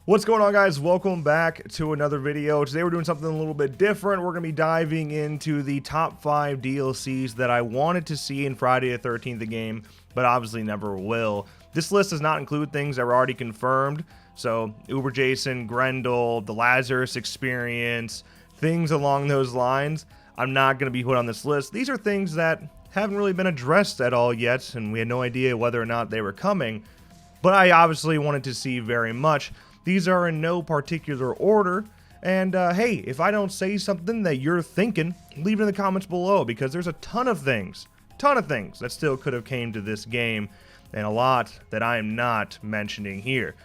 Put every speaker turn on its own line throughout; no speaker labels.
What's going on, guys? Welcome back to another video. Today we're doing something a little bit different. We're going to be diving into the top 5 DLCs that I wanted to see in Friday the 13th the game, but obviously never will. This list does not include things that were already confirmed, so Uber Jason, Grendel, the Lazarus experience, things along those lines. I'm not going to be put on this list. These are things that haven't really been addressed at all yet, and we had no idea whether or not they were coming, but I obviously wanted to see very much. These are in no particular order, and hey, if I don't say something that you're thinking, leave it in the comments below, because there's a ton of things that still could have came to this game, and a lot that I am not mentioning here.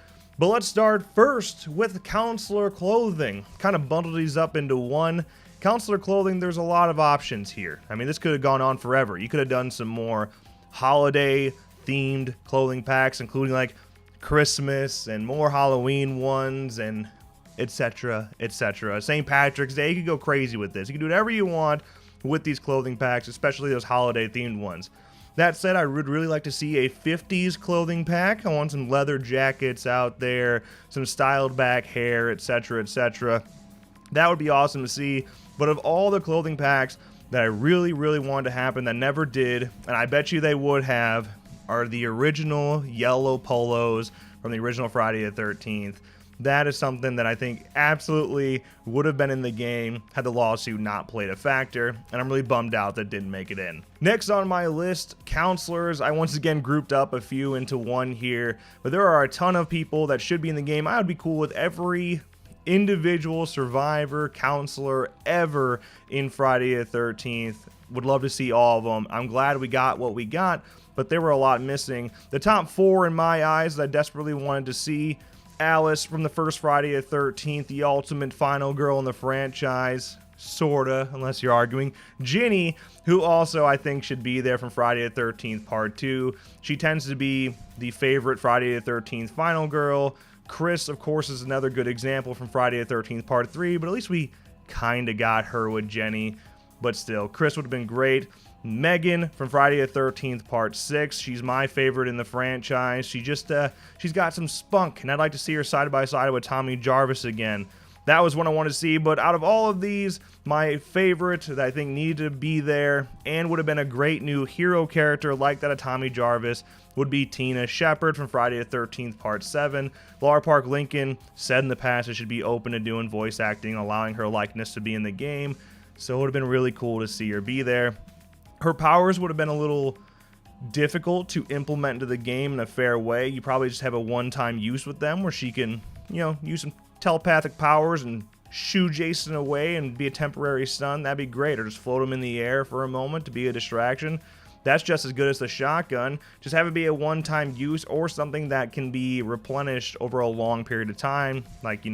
But let's start first with Counselor Clothing. Kind of bundled these up into one. Counselor Clothing, there's a lot of options here. I mean, this could have gone on forever. You could have done some more holiday-themed clothing packs, including like Christmas and more Halloween ones and etc, etc. St. Patrick's Day, you could go crazy with this. You can do whatever you want with these clothing packs, especially those holiday themed ones. That said, I would really like to see a 50s clothing pack. I want some leather jackets out there, some styled back hair, etc, etc. That would be awesome to see. But of all the clothing packs that I really wanted to happen that never did, and I bet you they would have, are the original yellow polos from the original Friday the 13th. That is something that I think absolutely would have been in the game had the lawsuit not played a factor, and I'm really bummed out that didn't make it in. Next on my list, counselors. I once again grouped up a few into one here, but there are a ton of people that should be in the game. I would be cool with every individual survivor, counselor ever in Friday the 13th. Would love to see all of them. I'm glad we got what we got, but there were a lot missing. The top 4 in my eyes that I desperately wanted to see: Alice from the first Friday the 13th, the ultimate final girl in the franchise, sorta, unless you're arguing. Ginny, who also I think should be there from Friday the 13th Part 2. She tends to be the favorite Friday the 13th final girl. Chris, of course, is another good example from Friday the 13th Part 3, but at least we kinda got her with Jenny. But still, Chris would have been great. Megan from Friday the 13th Part 6. She's my favorite in the franchise. She's got some spunk, and I'd like to see her side by side with Tommy Jarvis again. That was what I want to see, but out of all of these, my favorite that I think needed to be there and would have been a great new hero character like that of Tommy Jarvis would be Tina Shepard from Friday the 13th Part 7. Laura Park Lincoln said in the past it should be open to doing voice acting, allowing her likeness to be in the game, so it would have been really cool to see her be there. Her powers would have been a little difficult to implement into the game in a fair way. You probably just have a one-time use with them where she can, use some telepathic powers and shoo Jason away and be a temporary stun. That'd be great. Or just float him in the air for a moment to be a distraction. That's just as good as the shotgun. Just have it be a one-time use or something that can be replenished over a long period of time, like,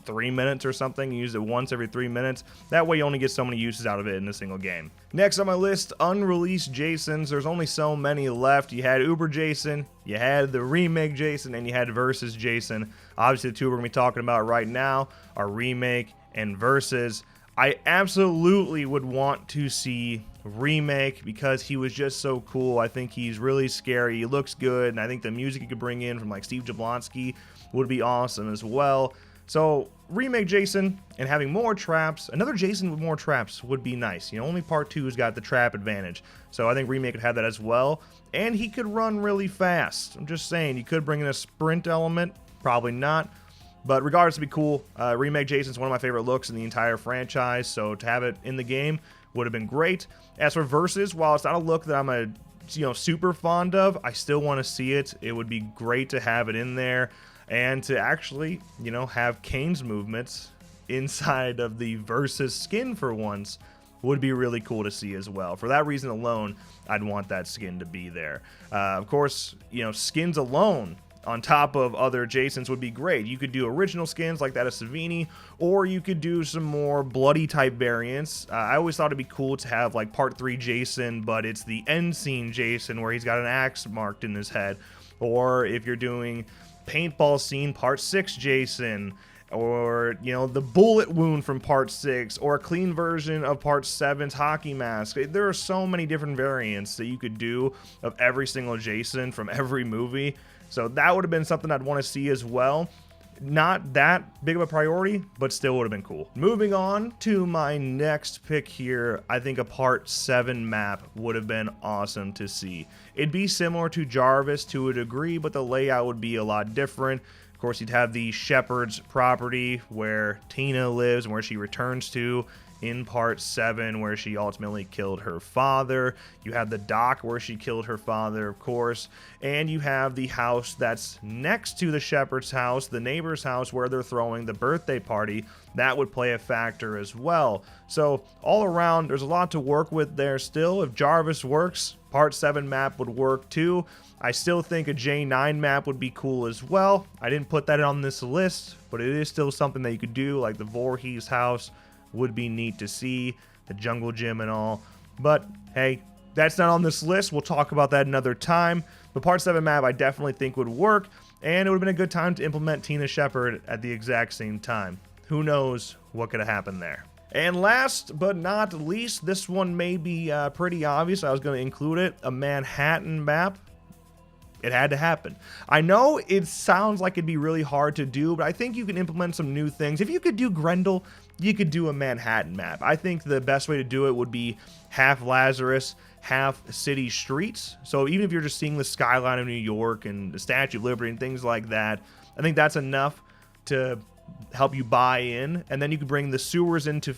3 minutes or something. You use it once every 3 minutes. That way you only get so many uses out of it in a single game. Next on my list, unreleased Jasons. There's only so many left. You had Uber Jason, you had the remake Jason, and you had Versus Jason. Obviously the two we're going to be talking about right now are remake and Versus. I absolutely would want to see remake because he was just so cool. I think he's really scary. He looks good, and I think the music he could bring in from like Steve Jablonsky would be awesome as well. So, remake Jason and having more traps, another Jason with more traps would be nice. Only Part 2's got the trap advantage. So I think remake would have that as well. And he could run really fast. I'm just saying, you could bring in a sprint element. Probably not. But regardless, it'd be cool. Remake Jason's one of my favorite looks in the entire franchise. So to have it in the game would have been great. As for Versus, while it's not a look that I'm super fond of, I still want to see it. It would be great to have it in there. And to actually, have Kane's movements inside of the Versus skin for once would be really cool to see as well. For that reason alone, I'd want that skin to be there. Of course, skins alone on top of other Jasons would be great. You could do original skins like that of Savini, or you could do some more bloody type variants. I always thought it'd be cool to have like Part 3 Jason, but it's the end scene Jason where he's got an axe marked in his head. Or if you're doing paintball scene Part 6 Jason, or the bullet wound from Part 6, or a clean version of Part 7's hockey mask. There are so many different variants that you could do of every single Jason from every movie, so that would have been something I'd want to see as well. Not that big of a priority, but still would have been cool. Moving on to my next pick here, I think a Part 7 map would have been awesome to see. It'd be similar to Jarvis to a degree, but the layout would be a lot different. Of course, you'd have the Shepherd's property where Tina lives and where she returns to in Part 7, where she ultimately killed her father. You have the dock where she killed her father, of course, and you have the house that's next to the Shepherd's house, the neighbor's house, where they're throwing the birthday party. That would play a factor as well. So all around, there's a lot to work with there still. If Jarvis works, Part 7 map would work too. I still think a J9 map would be cool as well. I didn't put that on this list, but it is still something that you could do, like the Voorhees house would be neat to see, the jungle gym and all. But hey, that's not on this list. We'll talk about that another time. The Part 7 map I definitely think would work, and it would have been a good time to implement Tina Shepherd at the exact same time. Who knows what could have happened there. And last but not least, this one may be pretty obvious. I was going to include it, a Manhattan map. It had to happen. I know it sounds like it'd be really hard to do, but I think you can implement some new things. If you could do Grendel, you could do a Manhattan map. I think the best way to do it would be half Lazarus, half city streets. So even if you're just seeing the skyline of New York and the Statue of Liberty and things like that, I think that's enough to help you buy in. And then you could bring the sewers into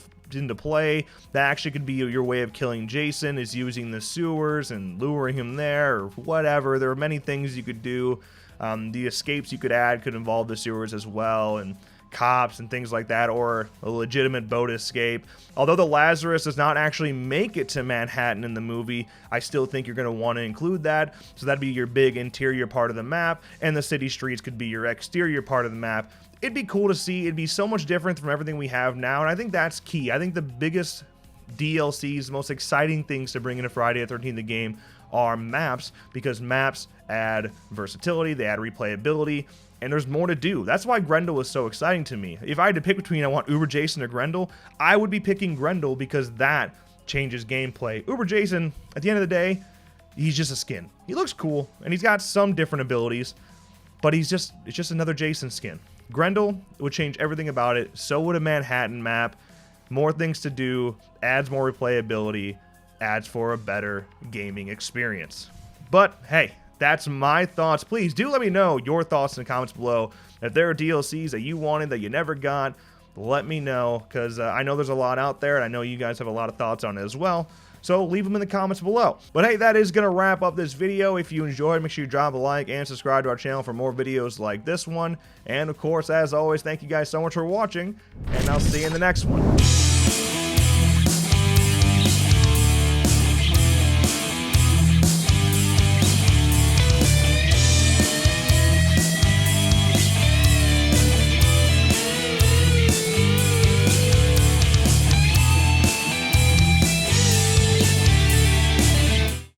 play. That actually could be your way of killing Jason, is using the sewers and luring him there or whatever. There are many things you could do. The escapes you could add could involve the sewers as well, and cops and things like that, or a legitimate boat escape. Although the Lazarus does not actually make it to Manhattan in the movie, I still think you're going to want to include that. So that'd be your big interior part of the map, and the city streets could be your exterior part of the map. It'd be cool to see. It'd be so much different from everything we have now, and I think that's key. I think the biggest DLCs, the most exciting things to bring into Friday the 13th the game are maps, because maps add versatility, they add replayability, and there's more to do. That's why Grendel is so exciting to me. If I had to pick between I want Uber Jason or Grendel, I would be picking Grendel because that changes gameplay. Uber Jason, at the end of the day, he's just a skin. He looks cool, and he's got some different abilities, but it's just another Jason skin. Grendel would change everything about it. So would a Manhattan map. More things to do, adds more replayability, adds for a better gaming experience. But hey, that's my thoughts. Please do let me know your thoughts in the comments below. If there are DLCs that you wanted that you never got, let me know, because I know there's a lot out there, and I know you guys have a lot of thoughts on it as well. So leave them in the comments below. But hey, that is going to wrap up this video. If you enjoyed, make sure you drop a like and subscribe to our channel for more videos like this one. And of course, as always, thank you guys so much for watching, and I'll see you in the next one.